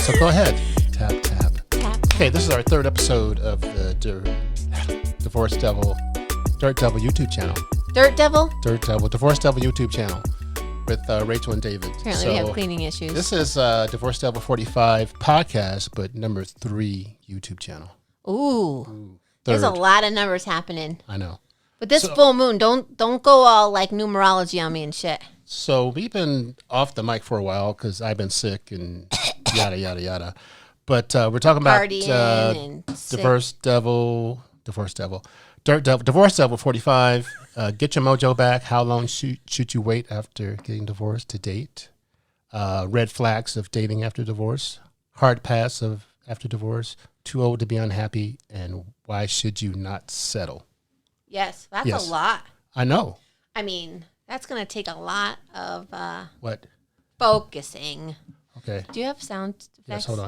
So go ahead. Tap. Tap. Okay, this is our third episode of the Divorce Devil, Dirt Devil YouTube channel. Dirt Devil? Dirt Devil, Divorce Devil YouTube channel with Rachel and David. Apparently we have cleaning issues. This is Divorce Devil 45 podcast, but number 3 YouTube channel. Ooh. Third. There's a lot of numbers happening. I know. But this full moon, don't go all like numerology on me and shit. So we've been off the mic for a while because I've been sick and yada, yada, yada. But we're talking about Divorce Devil, Dirt Devil, Divorce Devil 45. Get your mojo back. How long should you wait after getting divorced to date? Red flags of dating after divorce. Hard pass of after divorce. Too old to be unhappy. And why should you not settle? Yes, that's a lot. I know. I mean, that's going to take a lot of what? Focusing. Okay. Do you have sound effects? Yes, hold on.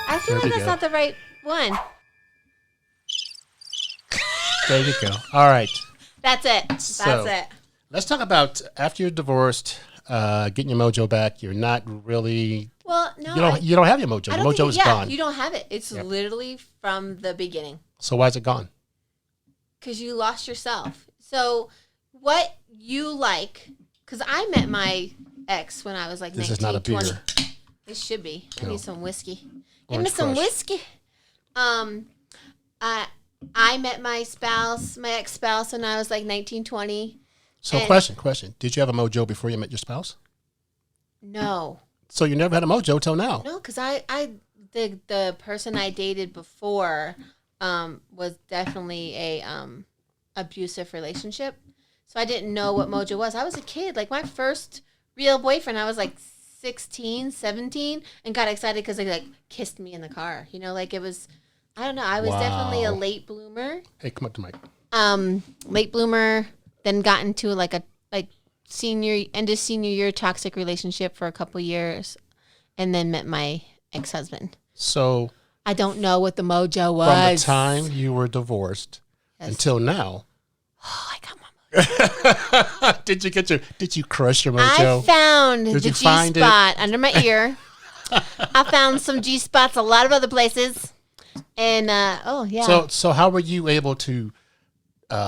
I feel like that's not the right one. There you go. All right. That's it. That's it. Let's talk about after you're divorced, getting your mojo back. You're not really. Well, no. You don't have your mojo. Your mojo is gone. You don't have it. It's literally from the beginning. So why is it gone? Because you lost yourself. So what you like, because I met my ex when I was like 19, This is not a 20. beer. This should be. I need some whiskey. Give Orange me some Crush. whiskey. I met my ex-spouse when I was like 19, 20. So question. Did you have a mojo before you met your spouse? No. So you never had a mojo till now? No, because the person I dated before was definitely a abusive relationship. So I didn't know what mojo was. I was a kid. Like my first real boyfriend, I was like 16, 17 and got excited because they like kissed me in the car. You know, like it was, I don't know. I was definitely a late bloomer. Hey, come up to Mike. Late bloomer, then got into like a end of senior year toxic relationship for a couple years and then met my ex-husband. So I don't know what the mojo was. from the time you were divorced until now. Oh, I got my mojo. Did you crush your mojo? I found the G-spot under my ear. I found some G-spots a lot of other places. And, So how were you able to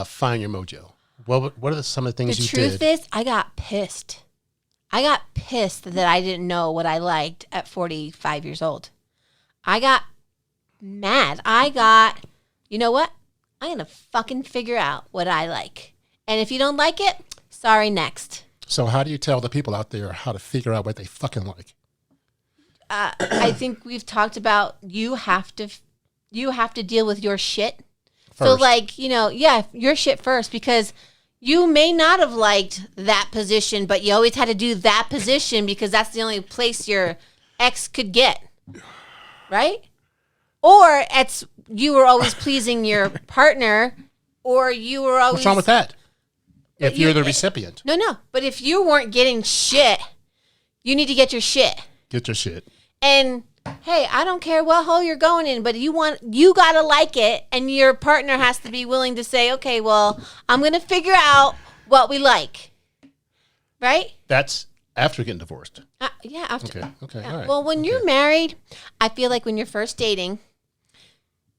find your mojo? What are some of the things you did? The truth is, I got pissed. I got pissed that I didn't know what I liked at 45 years old. I got mad. You know what? I'm going to fucking figure out what I like. And if you don't like it, sorry, next. So how do you tell the people out there how to figure out what they fucking like? I think we've talked about you have to deal with your shit. First. So your shit first, because you may not have liked that position, but you always had to do that position because that's the only place your ex could get. Right? Or you were always pleasing your partner, or you were always... What's wrong with that? If you're the recipient. No. But if you weren't getting shit, you need to get your shit. Get your shit. And hey, I don't care what hole you're going in, but you gotta like it, and your partner has to be willing to say, okay, well, I'm gonna figure out what we like, right? That's after getting divorced. Yeah, after. Okay, Yeah. all right. Well, when you're married, I feel like when you're first dating,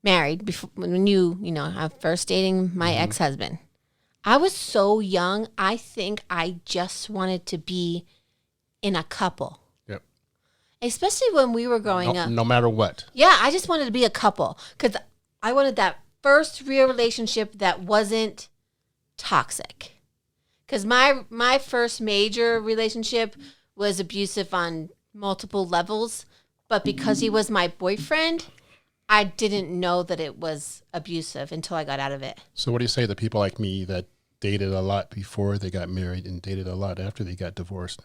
when you have first dating my ex-husband, I was so young. I think I just wanted to be in a couple. Especially when we were growing up. No matter what. Yeah, I just wanted to be a couple because I wanted that first real relationship that wasn't toxic. Because my first major relationship was abusive on multiple levels, but because he was my boyfriend, I didn't know that it was abusive until I got out of it. So what do you say to people like me that dated a lot before they got married and dated a lot after they got divorced?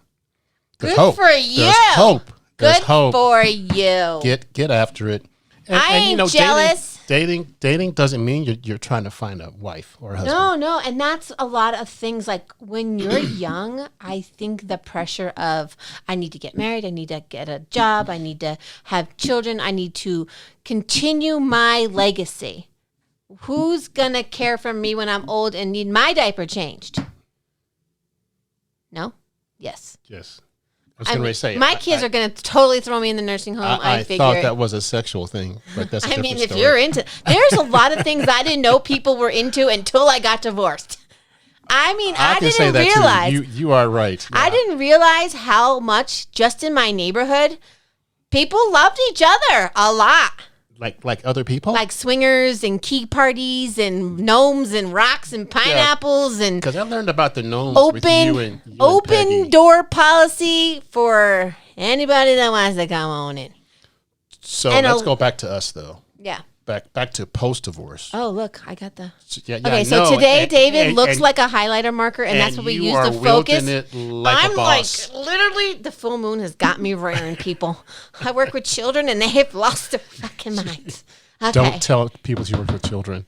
Good for you. There's hope. Good for you. Get after it. I ain't jealous. Dating doesn't mean you're trying to find a wife or a husband. No. And that's a lot of things. Like when you're young, I think the pressure of I need to get married. I need to get a job. I need to have children. I need to continue my legacy. Who's going to care for me when I'm old and need my diaper changed? No? Yes. Yes. I was going to say, my kids are going to totally throw me in the nursing home. I thought that was a sexual thing, but that's a different if story. you're into, there's a lot of things I didn't know people were into until I got divorced. I didn't realize. You are right. Yeah. I didn't realize how much just in my neighborhood, people loved each other a lot. Like other people? Like swingers and key parties and gnomes and rocks and pineapples and because I learned about the gnomes with you and open door policy for anybody that wants to come on in. So let's go back to us though. Yeah. Back to post-divorce. Oh, look, I got the... Okay, so today David looks like a highlighter marker, and that's what we use to focus. It like a boss. Like, literally, the full moon has got me rearing people. I work with children, and they have lost their fucking minds. Okay. Don't tell people you work with children.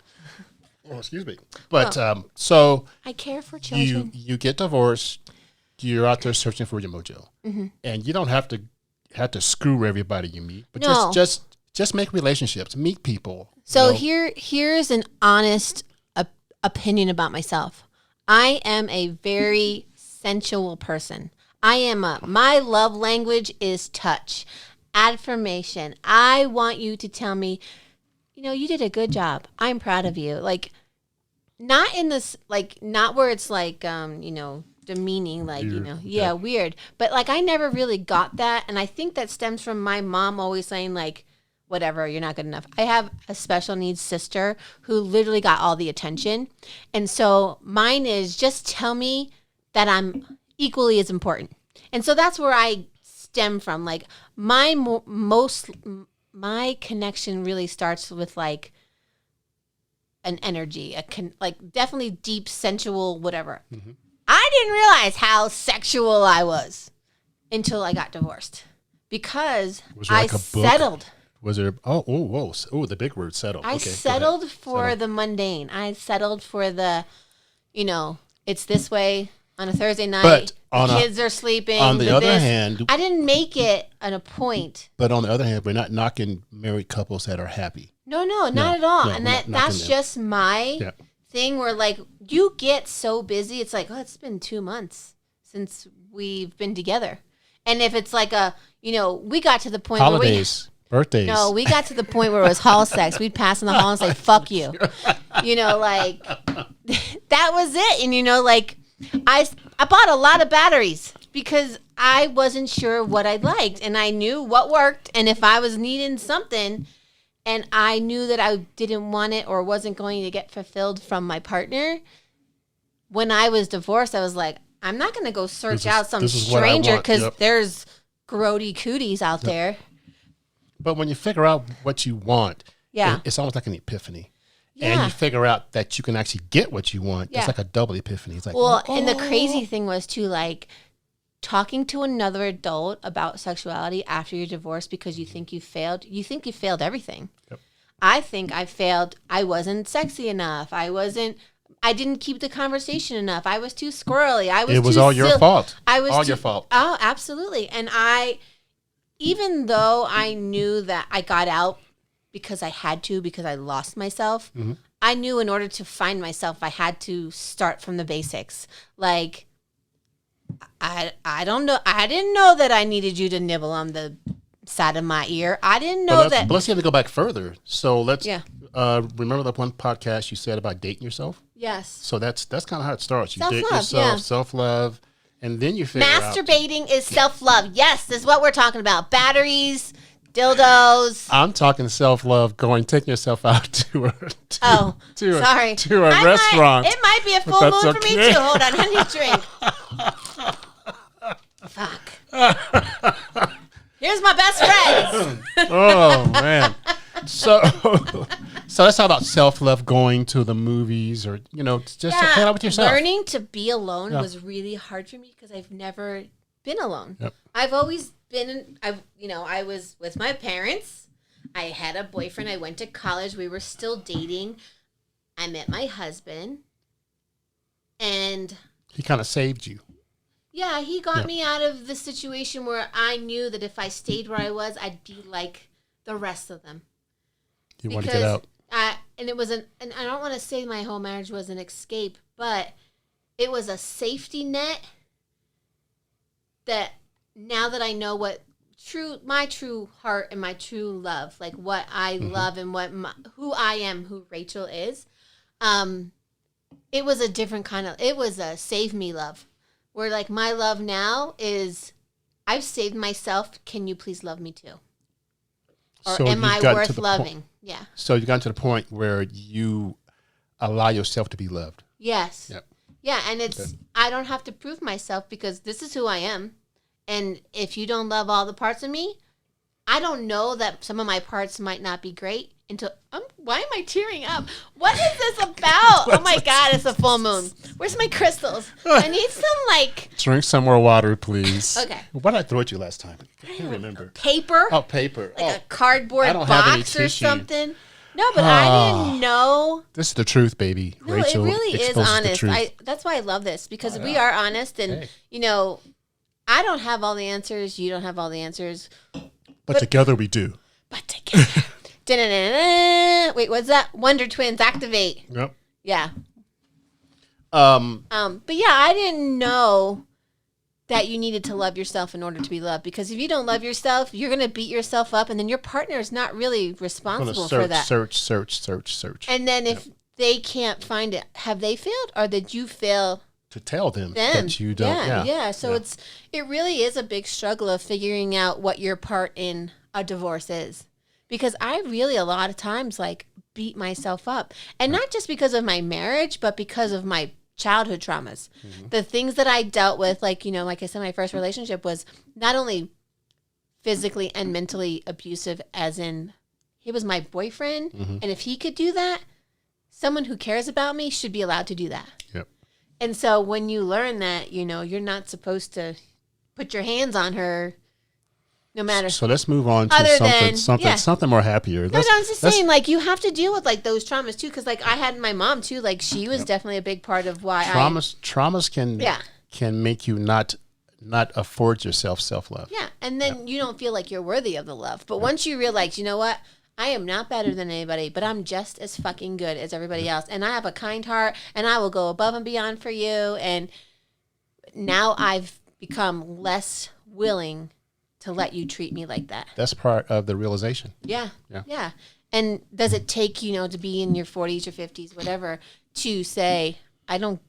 Oh, excuse me. But, so... I care for children. You get divorced, you're out there searching for your mojo. Mm-hmm. And you don't have to screw everybody you meet, but just make relationships, meet people. So here's an honest opinion about myself. I am a very sensual person. My love language is touch, affirmation. I want you to tell me, you did a good job. I'm proud of you. Like, not in this, like, not where it's like, demeaning, like, weird. But like, I never really got that. And I think that stems from my mom always saying like, whatever, you're not good enough. I have a special needs sister who literally got all the attention. And so mine is just tell me that I'm equally as important. And so that's where I stem from. Like my connection really starts with like an energy, like definitely deep, sensual, whatever. Mm-hmm. I didn't realize how sexual I was until I got divorced because I settled. Was there? Oh, the big word, settled. I settled for the mundane. I settled for the, it's this way on a Thursday night. But the kids are sleeping. On the other hand, I didn't make it a point. But on the other hand, we're not knocking married couples that are happy. No, not at all. And that's just my thing where like you get so busy. It's like, it's been 2 months since we've been together. And if it's like we got to the point holidays. Birthdays. No, we got to the point where it was hall sex. We'd pass in the hall and say, fuck you. Like, that was it. And, like, I bought a lot of batteries because I wasn't sure what I liked. And I knew what worked. And if I was needing something and I knew that I didn't want it or wasn't going to get fulfilled from my partner, when I was divorced, I was like, I'm not going to go search out some stranger because there's grody cooties out there. But when you figure out what you want, it's almost like an epiphany. Yeah. And you figure out that you can actually get what you want. Yeah. It's like a double epiphany. It's like, and the crazy thing was too, like, talking to another adult about sexuality after you're divorced because you think you failed. You think you failed everything. Yep. I think I failed. I wasn't sexy enough. I didn't keep the conversation enough. I was too squirrely. It was all your fault. All your fault. Oh, absolutely. And even though I knew that I got out because I had to, because I lost myself, mm-hmm. I knew in order to find myself, I had to start from the basics. Like, I don't know. I didn't know that I needed you to nibble on the side of my ear. I didn't know that. But let's have to go back further. So let's remember that one podcast you said about dating yourself? Yes. So that's kind of how it starts. You date yourself, self-love. And then you figure masturbating is self-love. Yes, this is what we're talking about. Batteries, dildos. I'm talking self-love, taking yourself out to a restaurant. It might be a full moon for me too. Hold on, I need a drink. Fuck. Here's my best friends. Oh, man. So let's talk about self-love, going to the movies or, just hang out with yourself. Learning to be alone was really hard for me because I've never been alone. Yep. I've always been, I was with my parents. I had a boyfriend. I went to college. We were still dating. I met my husband. And he kind of saved you. Yeah, he got me out of the situation where I knew that if I stayed where I was, I'd be like the rest of them. You want to get out. And it was and I don't want to say my whole marriage was an escape, but it was a safety net that now that I know what my true heart and my true love, like what I love and who I am, who Rachel is, it was a different it was a save me love, where like my love now is I've saved myself. Can you please love me too? Or so am I worth loving? Yeah. So you got to the point where you allow yourself to be loved. Yes. Yep. Yeah, and I don't have to prove myself because this is who I am. And if you don't love all the parts of me, I don't know that some of my parts might not be great until... why am I tearing up? What is this about? Oh my God, it's a full moon. Where's my crystals? I need some Drink some more water, please. Okay. What did I throw at you last time? I can't remember. Paper? Oh, paper. A cardboard box or something. No, but I didn't know. This is the truth, baby. No, Rachel it really is honest. That's why I love this, because we are honest, and I don't have all the answers. You don't have all the answers. But together we do. But together. Wait, what's that? Wonder Twins activate. Yep. Yeah. But yeah, I didn't know that you needed to love yourself in order to be loved, because if you don't love yourself, you're going to beat yourself up, and then your partner is not really responsible for that. Search. And then if they can't find it, have they failed, or did you fail? To tell them that you don't. Yeah. So it really is a big struggle of figuring out what your part in a divorce is, because I really a lot of times beat myself up, and not just because of my marriage, but because of my childhood traumas. The things that I dealt with, like I said, my first relationship was not only physically and mentally abusive, as in he was my boyfriend, and if he could do that, someone who cares about me should be allowed to do that. Yep. And so when you learn that, you're not supposed to put your hands on her, no matter. So let's move on to something more happier. No, I'm just saying, you have to deal with those traumas too, because I had my mom too. She was definitely a big part of why traumas can make you not afford yourself self-love. Yeah, and then you don't feel like you're worthy of the love. But once you realize, you know what? I am not better than anybody, but I'm just as fucking good as everybody else. And I have a kind heart, and I will go above and beyond for you. And now I've become less willing to let you treat me like that. That's part of the realization. Yeah. And does it take, to be in your 40s or 50s, whatever, to say, I don't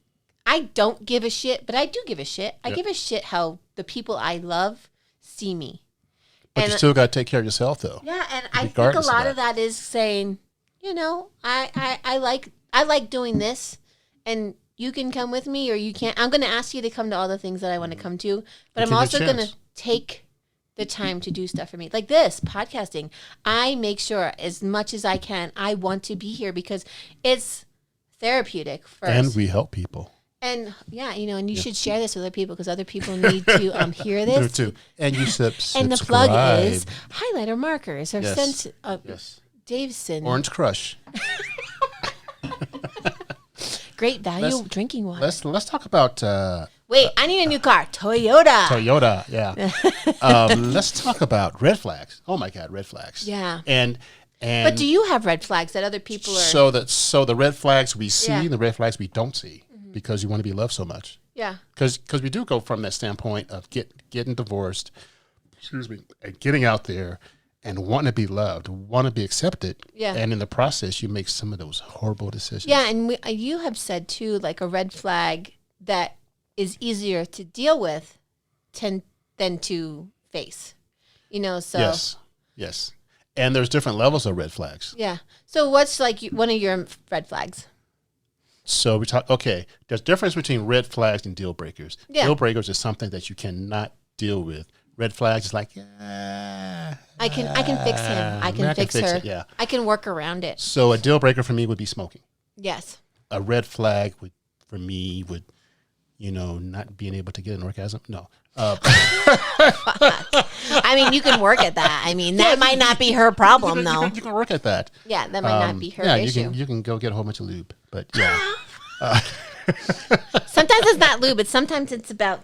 give a shit, but I do give a shit. I give a shit how the people I love see me. But you still got to take care of yourself, though. Yeah, and I think a lot of that is saying, I like doing this, and you can come with me or you can't. I'm going to ask you to come to all the things that I want to come to, but I'm also going to take the time to do stuff for me. Like this, podcasting. I make sure as much as I can, I want to be here because it's therapeutic first. And we help people. And and you should share this with other people because other people need to hear this. Too. And you subscribe. And the plug is highlighter markers or Davison. Orange Crush. Great value drinking water. Let's talk about. Wait, I need a new car. Toyota. Yeah. Let's talk about red flags. Oh my God, red flags. Yeah. And but do you have red flags that other people are? So the red flags we see, the red flags we don't see. Because you want to be loved so much. Yeah. Because we do go from that standpoint of getting divorced, and getting out there and wanting to be loved, want to be accepted. Yeah. And in the process, you make some of those horrible decisions. Yeah, and you have said, too, a red flag that is easier to deal with than to face. So. Yes. And there's different levels of red flags. Yeah. So what's one of your red flags? So we talk. Okay, there's a difference between red flags and deal breakers. Yeah. Deal breakers is something that you cannot deal with. Red flags is I can fix him. I can fix her. Yeah. I can work around it. So a deal breaker for me would be smoking. Yes. A red flag would not being able to get an orgasm. No. I mean, you can work at that. I mean, that might not be her problem, though. You can work at that. Yeah, that might not be her issue. You can go get a whole bunch of lube, but yeah. Sometimes it's not lube, but sometimes it's about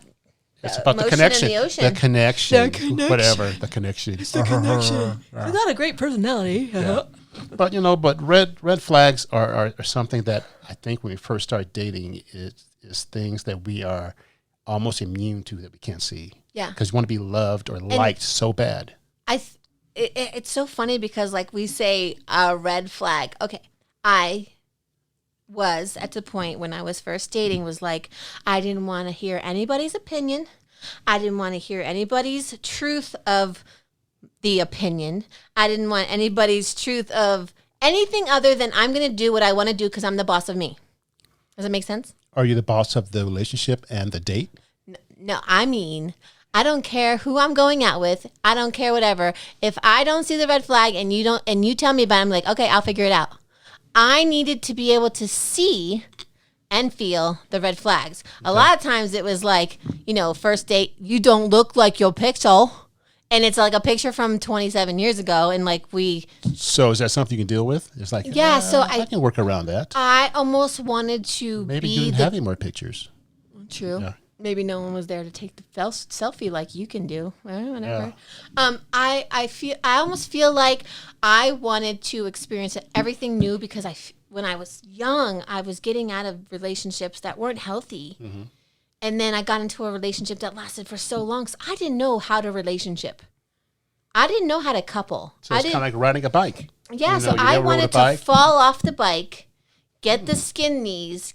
the connection. The connection. Whatever, the connection. It's the connection. You got a great personality. Yeah. But red flags are something that I think when we first start dating is things that we are almost immune to that we can't see. Yeah. Because you want to be loved or liked so bad. It's so funny because like we say a red flag. Okay. I was at the point when I was first dating was like, I didn't want to hear anybody's opinion. I didn't want to hear anybody's truth of the opinion. I didn't want anybody's truth of anything other than I'm going to do what I want to do because I'm the boss of me. Does that make sense? Are you the boss of the relationship and the date? No, I mean, I don't care who I'm going out with. I don't care whatever. If I don't see the red flag and you don't, and you tell me about it, I'm like, okay, I'll figure it out. I needed to be able to see and feel the red flags. A lot of times it was like, first date, you don't look like your pixel. And it's like a picture from 27 years ago. And like So is that something you can deal with? It's like, yeah, so I can work around that. I almost wanted to Maybe you didn't have any more pictures. True. Yeah. Maybe no one was there to take the selfie like you can do. Whatever. Yeah. I almost feel like I wanted to experience everything new because when I was young, I was getting out of relationships that weren't healthy. Mm-hmm. And then I got into a relationship that lasted for so long. So I didn't know how to relationship. I didn't know how to couple. So it's kind of like riding a bike. Yeah, so I wanted to fall off the bike, get the skin knees,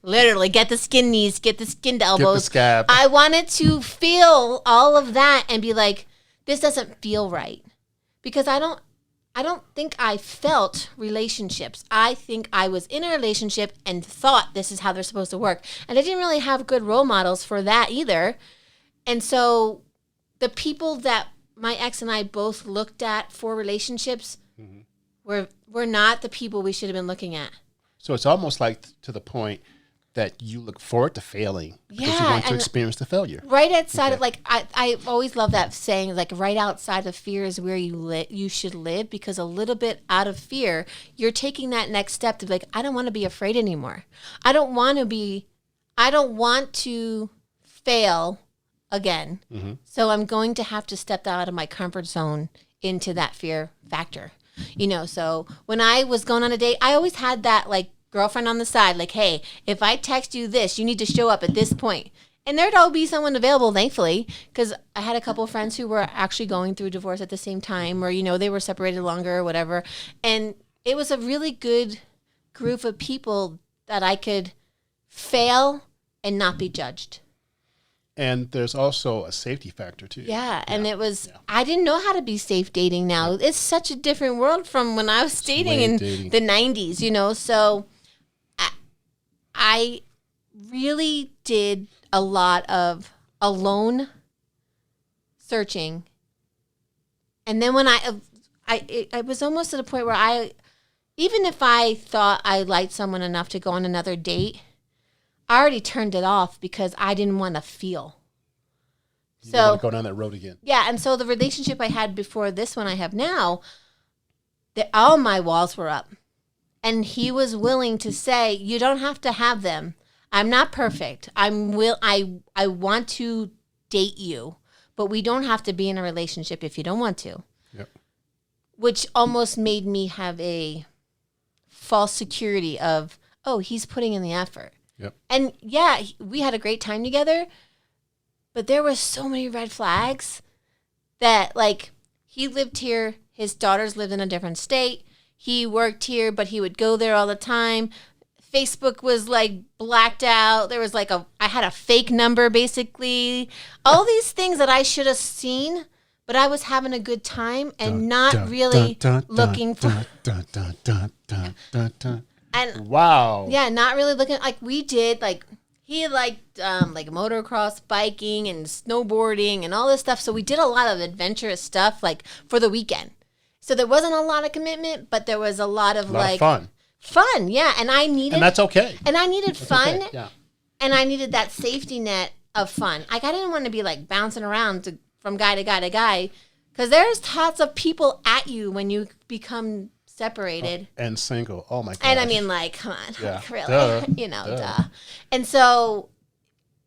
literally get the skin knees, get the skinned elbows. Get the scab. I wanted to feel all of that and be like, this doesn't feel right. Because I don't think I felt relationships. I think I was in a relationship and thought this is how they're supposed to work. And I didn't really have good role models for that either. And so the people that my ex and I both looked at for relationships were not the people we should have been looking at. So it's almost like to the point that you look forward to failing because you want to experience the failure. Right outside of, like, I always love that saying, like, right outside of fear is where you should live, because a little bit out of fear, you're taking that next step to be like, I don't want to be afraid anymore. I don't want to fail again. Mm-hmm. So I'm going to have to step out of my comfort zone into that fear factor. So when I was going on a date, I always had that, like, girlfriend on the side, like, hey, if I text you this, you need to show up at this point. And there'd always be someone available, thankfully, because I had a couple of friends who were actually going through divorce at the same time, or, they were separated longer or whatever. And it was a really good group of people that I could fail and not be judged. And there's also a safety factor, too. Yeah, and it was, I didn't know how to be safe dating now. It's such a different world from when I was dating in the 90s, so I really did a lot of alone searching. And then when I was almost to the point where even if I thought I liked someone enough to go on another date, I already turned it off because I didn't want to feel. You don't want to go down that road again. Yeah, and so the relationship I had before this one I have now, all my walls were up. And he was willing to say, you don't have to have them. I'm not perfect. I want to date you, but we don't have to be in a relationship if you don't want to. Yep. Which almost made me have a false security of, oh, he's putting in the effort. Yep. And yeah, we had a great time together, but there were so many red flags that, like, he lived here, his daughters lived in a different state. He worked here, but he would go there all the time. Facebook was, like, blacked out. There was, like, I had a fake number, basically. All these things that I should have seen, but I was having a good time and not really looking for... And wow. Yeah, not really looking, like, we did, like, he liked like motocross biking and snowboarding and all this stuff. So we did a lot of adventurous stuff, like, for the weekend. So there wasn't a lot of commitment, but there was a lot of fun. Fun, yeah. And that's okay. And I needed fun. Okay. Yeah. And I needed that safety net of fun. Like, I didn't want to be, like, bouncing around from guy to guy to guy, because there's lots of people at you when you become separated and single. Oh my god! And I mean, like, come on, yeah. like, really, Duh. And so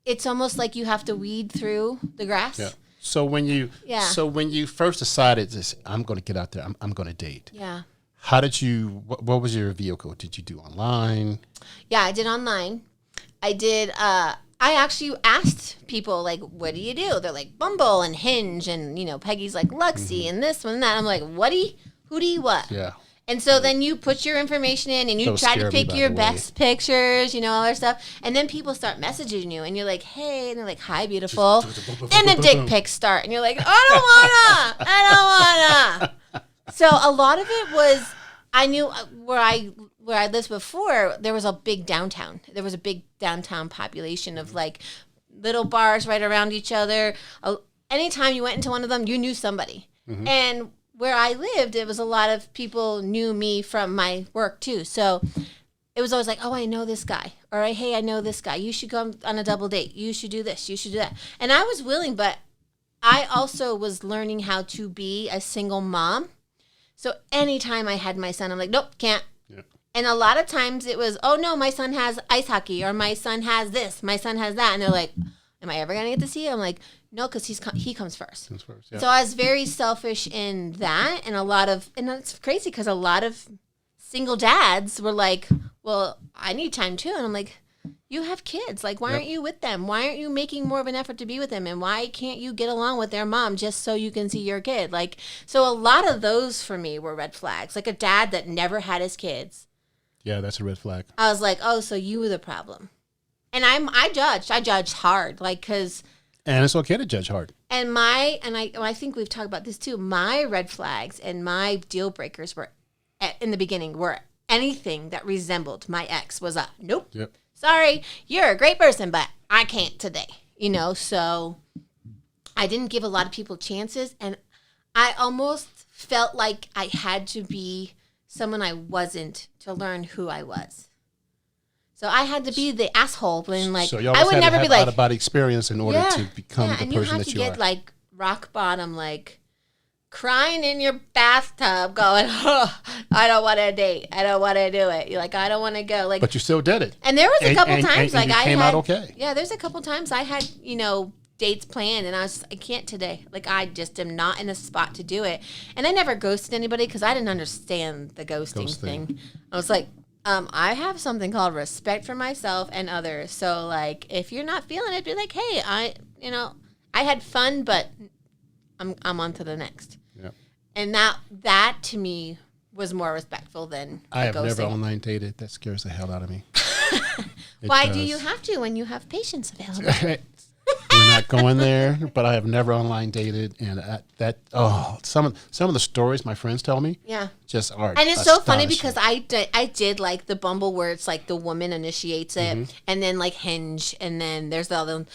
it's almost like you have to weed through the grass. Yeah. So when you first decided this, I'm going to get out there, I'm going to date. Yeah. How did you? What was your vehicle? Did you do online? Yeah, I did online. I did. I actually asked people, like, what do you do? They're like, Bumble and Hinge, and, Peggy's like, Luxy, and this one and that. I'm like, who do you what? Yeah. And so then you put your information in, and you try to pick your best pictures, all that stuff. And then people start messaging you, and you're like, hey, and they're like, hi, beautiful. Then the dick pics start, and you're like, I don't wanna. So a lot of it was, I knew where I lived before, there was a big downtown. There was a big downtown population of like little bars right around each other. Anytime you went into one of them, you knew somebody. Mm-hmm. And where I lived, it was a lot of people knew me from my work too. So it was always like, oh, I know this guy. Or, hey, I know this guy. You should go on a double date. You should do this. You should do that. And I was willing, but I also was learning how to be a single mom. So anytime I had my son, I'm like, nope, can't. Yeah. And a lot of times it was, oh, no, my son has ice hockey, or my son has this, my son has that. And they're like, am I ever going to get to see him? I'm like, no, because he comes first. Yeah. So I was very selfish in that. And it's crazy because a lot of single dads were like, well, I need time too. And I'm like, you have kids. Like, why aren't you with them? Why aren't you making more of an effort to be with them? And why can't you get along with their mom just so you can see your kid? Like, so a lot of those for me were red flags. Like a dad that never had his kids. Yeah, that's a red flag. I was like, oh, so you were the problem. And I judged hard, like, because. And it's okay to judge hard. And I think we've talked about this too. My red flags and my deal breakers were, in the beginning, were anything that resembled my ex was a nope. Yep. Sorry, you're a great person, but I can't today. So I didn't give a lot of people chances, and I almost felt like I had to be someone I wasn't to learn who I was. So I had to be the asshole when, like, so I would never be like out-of-body experience in order to become the person that you are. And you have to get like rock bottom, like crying in your bathtub, going, "Oh, I don't want to date. I don't want to do it." You're like, "I don't want to go." Like, but you still did it. And there was a couple times, like, I came out okay. Yeah, there's a couple times I had, dates planned, and I can't today. Like, I just am not in a spot to do it. And I never ghosted anybody because I didn't understand the ghosting thing. I was like, I have something called respect for myself and others. So, like, if you're not feeling it, be like, hey, I had fun, but I'm on to the next. Yeah. And that to me was more respectful than I have ghosting. Never online dated. That scares the hell out of me. Why do you have to when you have patience available? We're not going there, but I have never online dated, and some of the stories my friends tell me, just are. And it's so funny because I did like the Bumble where it's like the woman initiates it, and then like Hinge, and then there's the other one.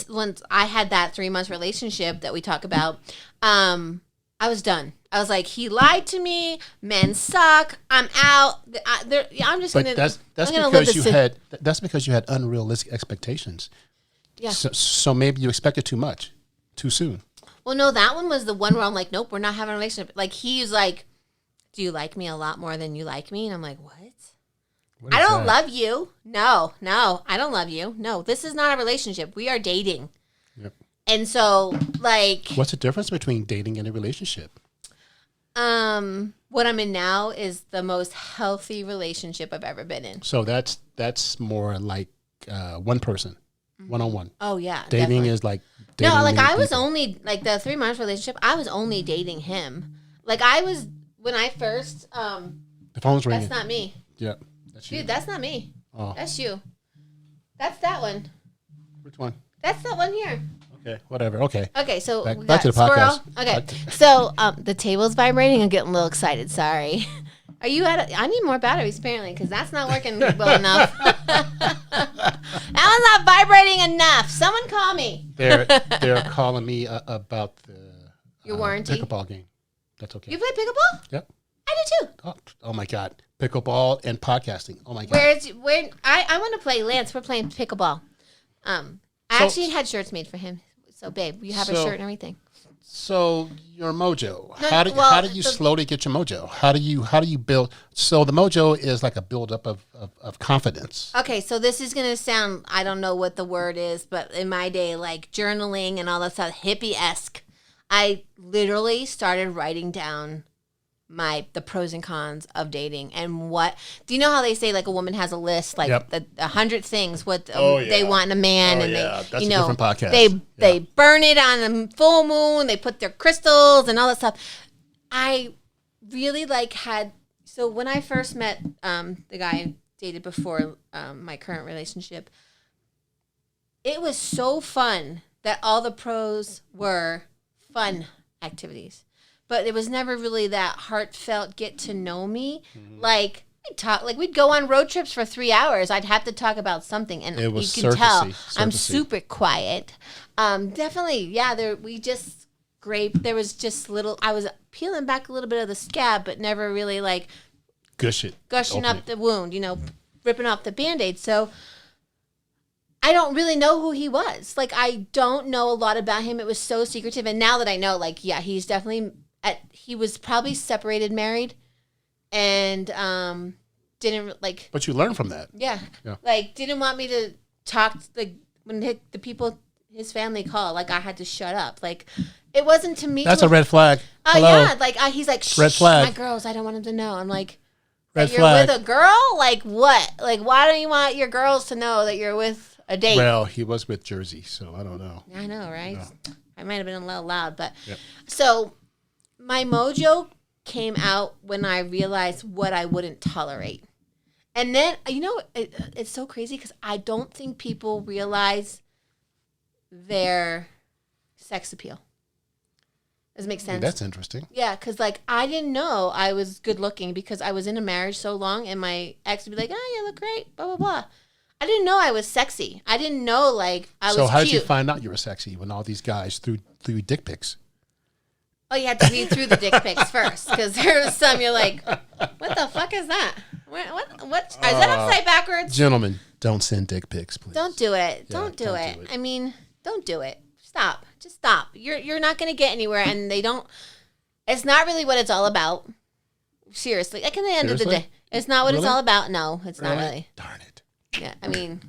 Once I had that 3-month relationship that we talk about, I was done. I was like, he lied to me. Men suck. I'm out. I'm just gonna. That's because you had unrealistic expectations. Yeah. So maybe you expected too much, too soon. Well, no, that one was the one where I'm like, nope, we're not having a relationship. Like, he's like, do you like me a lot more than you like me? And I'm like, what? I don't love you. No, I don't love you. No, this is not a relationship. We are dating. Yep. And so, like. What's the difference between dating and a relationship? What I'm in now is the most healthy relationship I've ever been in. So that's more like one person. One-on-one. Oh, yeah. Dating definitely. Is like dating. No, like I was only, like the 3-month relationship, I was only dating him. Like I was, when I first. The phone's ringing. That's not me. Yeah. That's you. Dude, that's not me. Oh. That's you. That's that one. Which one? That's that one here. Okay, whatever. Okay. Okay, so back to the podcast. Okay, so the table's vibrating. I'm getting a little excited. Sorry. Are you I need more batteries apparently because that's not working well enough. That one's not vibrating enough. Someone call me. They're calling me about your warranty pickleball game. That's okay. You play pickleball? Yep. I do too. Oh my God, pickleball and podcasting. Oh my God. I want to play Lance. We're playing pickleball. I actually had shirts made for him. So babe, you have a shirt and everything. So your Mojo, how do you slowly get your Mojo? How do you build? So the Mojo is like a buildup of confidence. Okay, so this is gonna sound, I don't know what the word is, but in my day, like journaling and all that stuff, hippie-esque. I literally started writing down the pros and cons of dating and what do you know how they say like a woman has a list like yep. 100 things they want in a man and that's they you know a different podcast. They burn it on the full moon, they put their crystals and all that stuff. I really so when I first met the guy I dated before my current relationship, it was so fun that all the pros were fun activities. But it was never really that heartfelt get to know me. Mm-hmm. Like we'd go on road trips for 3 hours. I'd have to talk about something, and you can tell I'm super quiet. Definitely, yeah. There was just little. I was peeling back a little bit of the scab, but never really like gushing up the wound. You know, ripping off the Band-Aid. So I don't really know who he was. Like I don't know a lot about him. It was so secretive, and now that I know, like yeah, he's definitely. He was probably separated, married, and didn't like. But you learn from that. Yeah. Like didn't want me to talk. Like when the people his family called, like I had to shut up. Like it wasn't to me. That's a red flag. Yeah. Like he's like red flag. My girls. I don't want him to know. I'm like, red you're flag. with a girl. Like what? Like why don't you want your girls to know that you're with a date? Well, he was with Jersey, so I don't know. I know, right? Yeah. I might have been a little loud, but yep. So. My mojo came out when I realized what I wouldn't tolerate. And then, you know, it's so crazy because I don't think people realize their sex appeal. Does it make sense? That's interesting. Yeah, because, like, I didn't know I was good looking because I was in a marriage so long and my ex would be like, oh, you look great, blah, blah, blah. I didn't know I was sexy. I didn't know, like, I was cute. So how did you find out you were sexy when all these guys threw dick pics? Oh, you had to read through the dick pics first, because there was some you're like, what the fuck is that? What is that upside backwards? Gentlemen, don't send dick pics, please. Don't do it. Yeah, don't do it. I mean, don't do it. Stop. Just stop. You're not going to get anywhere, and they don't. It's not really what it's all about. Seriously, like in the end of the day, it's not what it's all about. No, it's not really. Darn it. Yeah, I mean,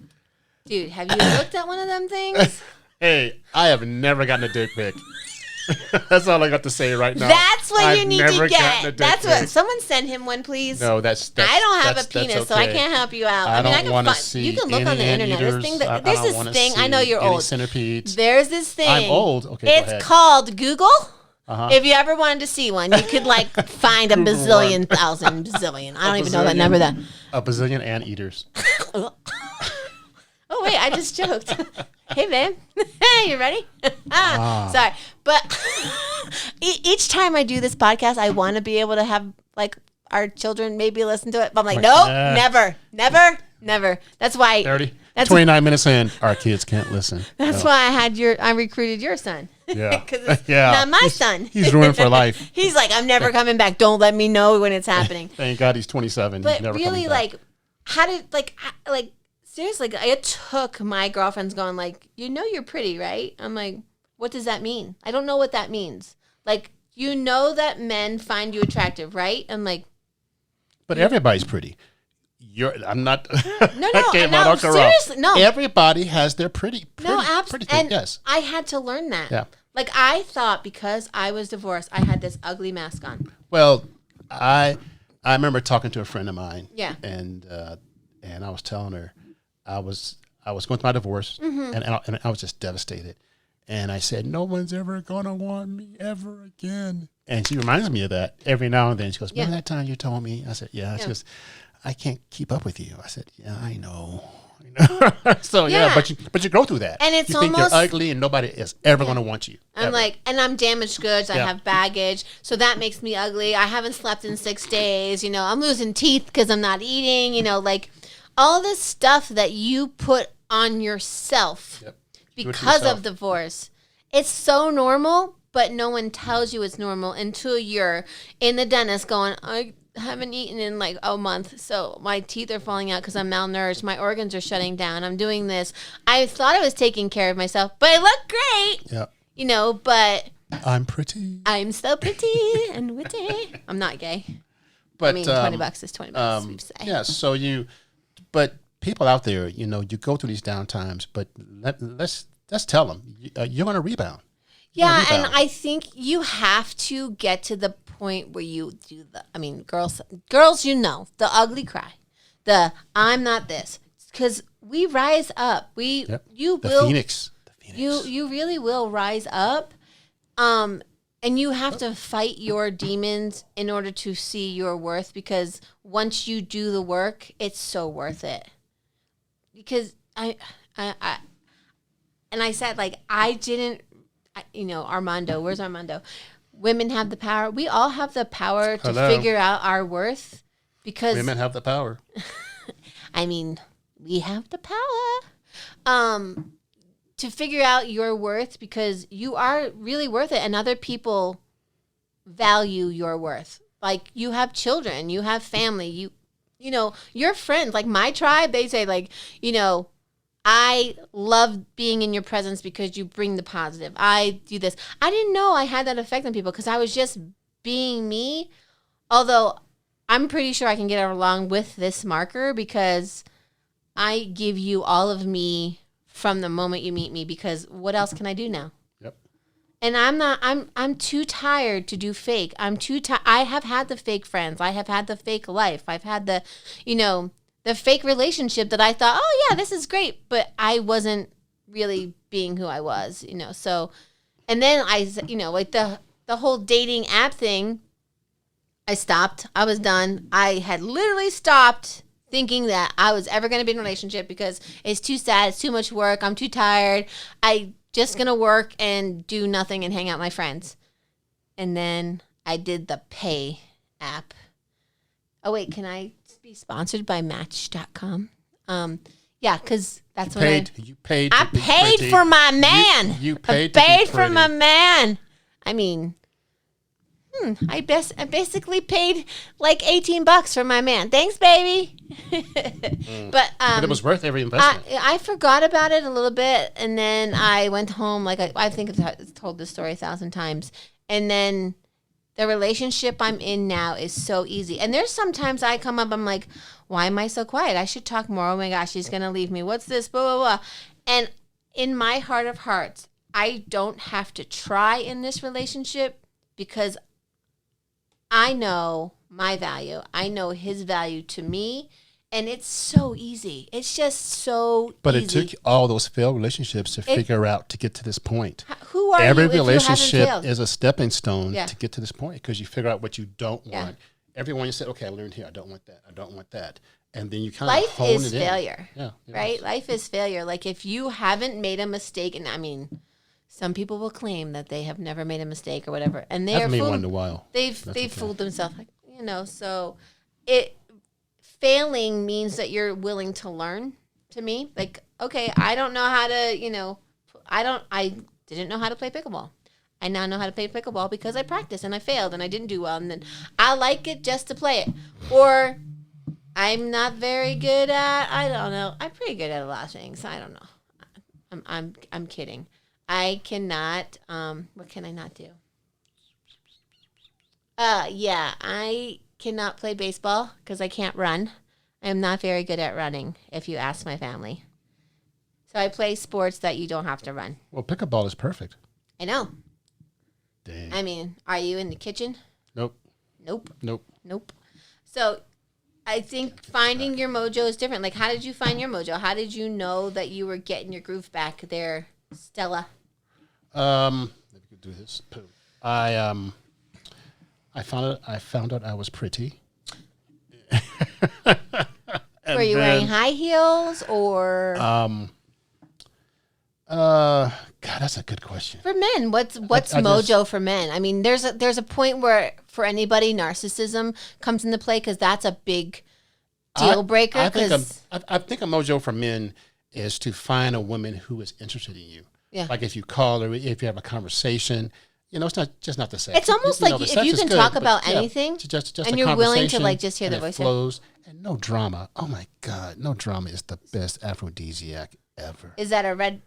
dude, have you looked at one of them things? Hey, I have never gotten a dick pic. That's all I got to say right now. That's what you need to get. That's what. Someone send him one, please. No, that's I don't have a penis, so I can't help you out. I don't want to see. You can look on the internet. There's this thing. I know you're old. Centipedes. There's this thing. I'm old. Okay, it's called Google. Uh-huh. If you ever wanted to see one, you could like find a bazillion, thousand, bazillion. I don't even know that number. A bazillion anteaters. Oh wait, I just joked. Hey, babe. Hey, you ready? Sorry. But each time I do this podcast, I want to be able to have, like, our children maybe listen to it. But I'm like, nope, never. That's why. 29 minutes in, our kids can't listen. That's why I recruited your son. Yeah. Because it's not my son. He's ruined for life. He's like, I'm never coming back. Don't let me know when it's happening. Thank God he's 27. But he's never really, coming back. how did, seriously, it took my girlfriends going like, you know you're pretty, right? I'm like, what does that mean? I don't know what that means. Like, you know that men find you attractive, right? I'm like. But everybody's pretty. I'm not. No, seriously, no. Everybody has their pretty absolutely. thing, yes. I had to learn that. Yeah. Like, I thought because I was divorced, I had this ugly mask on. Well, I remember talking to a friend of mine. Yeah. And I was telling her, I was going through my divorce, mm-hmm. and I was just devastated. And I said, no one's ever going to want me ever again. And she reminds me of that every now and then. She goes, remember that time you told me? I said, yeah. She goes, I can't keep up with you. I said, yeah, I know. So, but you go through that. And it's you think you're ugly and nobody is ever going to want you. I'm like, and I'm damaged goods. I have baggage. So that makes me ugly. I haven't slept in 6 days. You know, I'm losing teeth because I'm not eating. You know, like all this stuff that you put on yourself because of divorce. It's so normal, but no one tells you it's normal until you're in the dentist going, I haven't eaten in like a month, so my teeth are falling out because I'm malnourished. My organs are shutting down. I'm doing this. I thought I was taking care of myself, but I look great. Yeah. You know, but I'm pretty. I'm so pretty and witty. I'm not gay. But I mean, $20 is $20. We say. Yeah. So but people out there, you know, you go through these down times, but let's tell them you're going to rebound. Yeah, and I think you have to get to the point where you do girls, the ugly cry, the I'm not this, because we rise up. You will, Phoenix. You really will rise up, and you have to fight your demons in order to see your worth. Because once you do the work, it's so worth it. Because I said, like, I didn't. Armando, where's Armando? Women have the power. We all have the power to figure out our worth, because women have the power. We have the power to figure out your worth, because you are really worth it, and other people value your worth. Like, you have children, you have family, your friends, like my tribe, they say, like, I love being in your presence because you bring the positive. I do this. I didn't know I had that effect on people because I was just being me. Although I'm pretty sure I can get along with this marker, because I give you all of me from the moment you meet me, because what else can I do now? Yep. And I'm too tired to do fake. I have had the fake friends. I have had the fake life. I've had the fake relationship that I thought, oh yeah, this is great, but I wasn't really being who I was, so, and then like the whole dating app thing, I stopped. I was done. I had literally stopped thinking that I was ever going to be in a relationship, because it's too sad. It's too much work. I'm too tired. I just going to work and do nothing and hang out with my friends. And then I did the pay app. Oh wait, can I be sponsored by Match.com? Yeah, because that's what I paid for my man. You paid for my man. I basically paid like $18 for my man. Thanks, baby. But it was worth every investment. I forgot about it a little bit, and then I went home. Like I think I've told this story 1,000 times, and then the relationship I'm in now is so easy. And there's sometimes I come up, I'm like, why am I so quiet? I should talk more. Oh my gosh, she's going to leave me. What's this? Blah, blah, blah. And in my heart of hearts, I don't have to try in this relationship, because I know my value. I know his value to me. And it's so easy. It's just so But easy. It took all those failed relationships to figure out to get to this point. Who are Every you if relationship you haven't failed? is a stepping stone to get to this point, because you figure out what you don't want. Everyone you said, okay, I learned here. I don't want that. I don't want that. And then you kind of hone it in. Life is failure. Yeah. Right? Life is failure. Like, if you haven't made a mistake, and some people will claim that they have never made a mistake or whatever, and they haven't made one in a while. They've fooled themselves, so failing means that you're willing to learn. To me, like, okay, I don't know how to, I didn't know how to play pickleball. I now know how to play pickleball because I practiced and I failed and I didn't do well, and then I like it just to play it. Or I'm not very good at, I don't know. I'm pretty good at a lot of things. I don't know. I'm kidding. I cannot. What can I not do? I cannot play baseball because I can't run. I am not very good at running, if you ask my family. So I play sports that you don't have to run. Well, pickleball is perfect. I know. Dang. Are you in the kitchen? Nope. So I think finding your mojo is different. Like, how did you find your mojo? How did you know that you were getting your groove back there, Stella? Let me do this. I found out I was pretty. Were you wearing high heels or? God, that's a good question. For men, what's mojo for men? There's a point where for anybody narcissism comes into play, because that's a big deal breaker. I think a mojo for men is to find a woman who is interested in you. Yeah. Like if you call her, if you have a conversation, it's not the sex. It's almost like if you can talk about anything, just and you're willing to just hear the voice. Flows, and no drama. Oh my God, no drama is the best aphrodisiac ever. Is that a red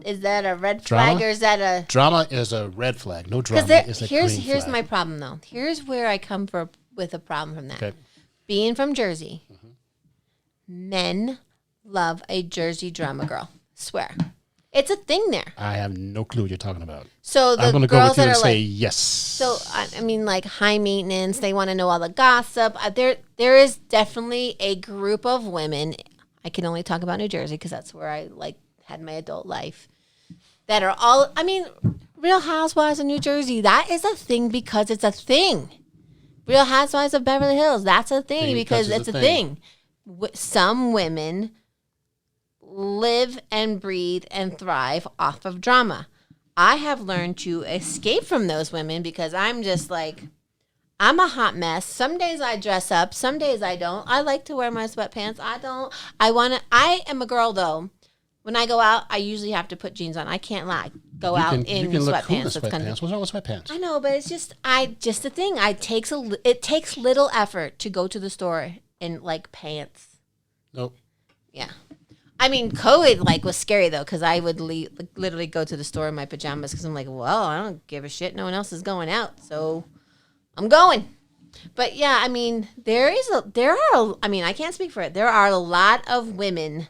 drama? flag, or is that a drama? Is a red flag. No drama is a green flag. Here's my problem though. Here's where I come with a problem from that. Okay. Being from Jersey, men love a Jersey drama girl. Swear. It's a thing there. I have no clue what you're talking about. So the I'm going to go girls with you that and are say like, yes. So I mean, like high maintenance. They want to know all the gossip. There is definitely a group of women. I can only talk about New Jersey because that's where I had my adult life. That are all. I mean, Real Housewives of New Jersey. That is a thing because it's a thing. Real Housewives of Beverly Hills. That's a thing because it's a thing. Some women live and breathe and thrive off of drama. I have learned to escape from those women because I'm just like, I'm a hot mess. Some days I dress up. Some days I don't. I like to wear my sweatpants. I am a girl though. When I go out, I usually have to put jeans on. I can't go out in sweatpants. You can look cool in sweatpants. What's wrong with sweatpants? I know, but it's just the thing. It takes little effort to go to the store in like pants. Nope. Yeah. I mean, COVID was scary though, because I would literally go to the store in my pajamas because I'm like, well, I don't give a shit. No one else is going out, so I'm going. But yeah, I mean, I can't speak for it. There are a lot of women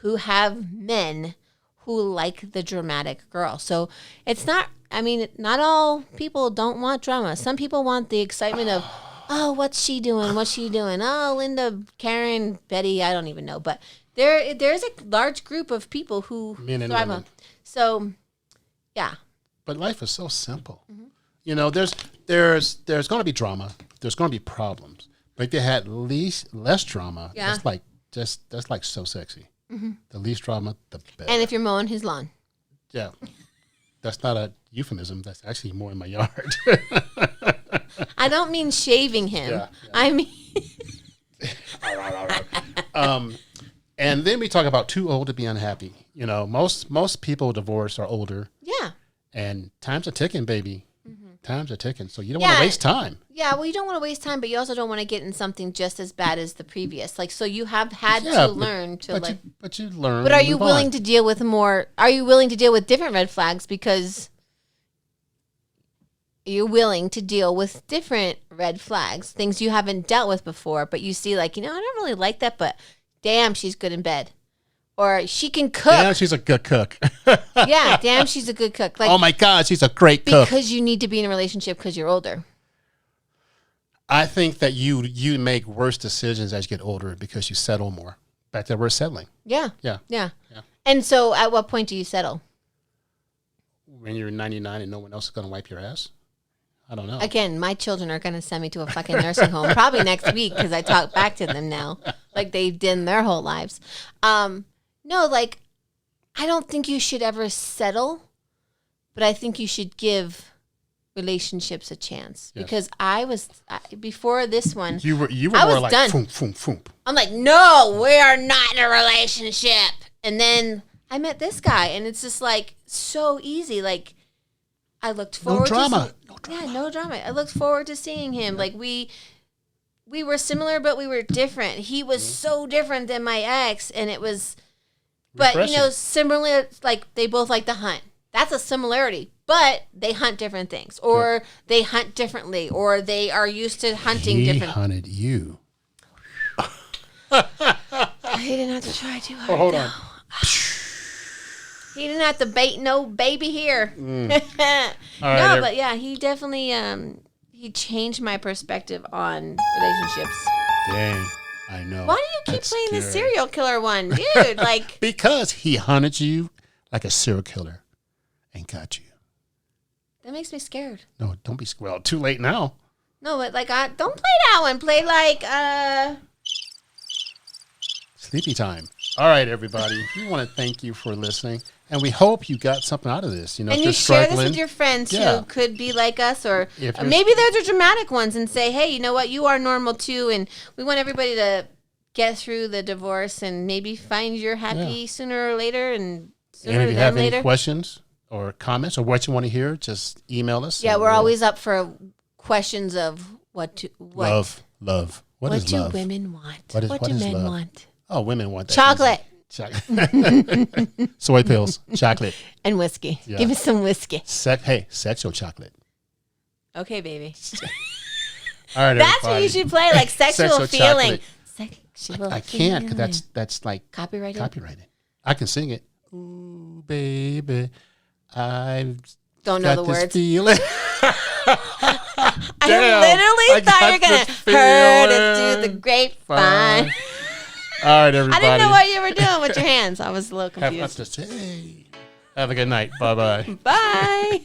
who have men who like the dramatic girl. So it's not. I mean, not all people don't want drama. Some people want the excitement of, oh, what's she doing? What's she doing? Oh, Linda, Karen, Betty, I don't even know, but. There's a large group of people who men and thrive women. on. So, yeah. But life is so simple. Mm-hmm. You know, there's going to be drama. There's going to be problems. But if you had less drama, that's like so sexy. Mm-hmm. The least drama, the better. And if you're mowing his lawn. Yeah. That's not a euphemism. That's actually more in my yard. I don't mean shaving him. Yeah. I mean. And then we talk about too old to be unhappy. You know, most people divorced are older. Yeah. And time's a ticking, baby. Mm-hmm. Time's a ticking. So you don't want to waste time. Yeah, well, you don't want to waste time, but you also don't want to get in something just as bad as the previous. So you have had to learn to But you learn. But are you willing to deal with Are you willing to deal with different red flags because you're willing to deal with different red flags, things you haven't dealt with before, but you see I don't really like that, but damn, she's good in bed. Or she can cook. Damn, she's a good cook. Yeah, damn, she's a good cook. Oh my God, she's a great cook. Because you need to be in a relationship because you're older. I think that you make worse decisions as you get older because you settle more. Back to the word settling. Yeah. Yeah. Yeah. Yeah. And so at what point do you settle? When you're 99 and no one else is going to wipe your ass? I don't know. Again, my children are going to send me to a fucking nursing home probably next week because I talk back to them now like they did in their whole lives. No, I don't think you should ever settle, but I think you should give relationships a chance. Yes. Because before this one, you were more like done. Foom, foom, foom. I'm like, no, we are not in a relationship. And then I met this guy, and it's just so easy. I looked forward to no drama. I looked forward to seeing him. We were similar, but we were different. He was so different than my ex, and it was. Refreshing. But similarly, they both like to hunt. That's a similarity. But they hunt different things, or they hunt differently, or they are used to hunting different. He hunted you. He didn't have to try too hard. Oh, hold on. He didn't have to bait no baby here. But yeah, he definitely he changed my perspective on relationships. Dang, I know. Why do you keep playing the serial killer one, dude? Because he hunted you like a serial killer and got you. That makes me scared. No, don't be scared. Well, too late now. No, but don't play that one. Play Sleepy time. All right, everybody. We want to thank you for listening, and we hope you got something out of this. And you share this with your friends who could be like us, or maybe they're the dramatic ones, and say, hey, you know what? You are normal too, and we want everybody to get through the divorce and maybe find you're happy sooner or later, and sooner if you than have later. any questions or comments or what you want to hear, just email us. Yeah, we're always up for questions of what. Love. What is love? What do women want? What do men love? Want? Oh, women want that. Chocolate. Soy pills, chocolate. And whiskey. Yeah. Give me some whiskey. Sexual chocolate. Okay, baby. All right, that's what you should play, sexual feeling. I can't, because that's copyrighted. I can sing it. Ooh, baby, I don't know the words. Feeling. I literally thought you were going to heard it through the grapevine. All right, everybody. I didn't know what you were doing with your hands. I was a little confused. Have a good night. Bye-bye. Bye.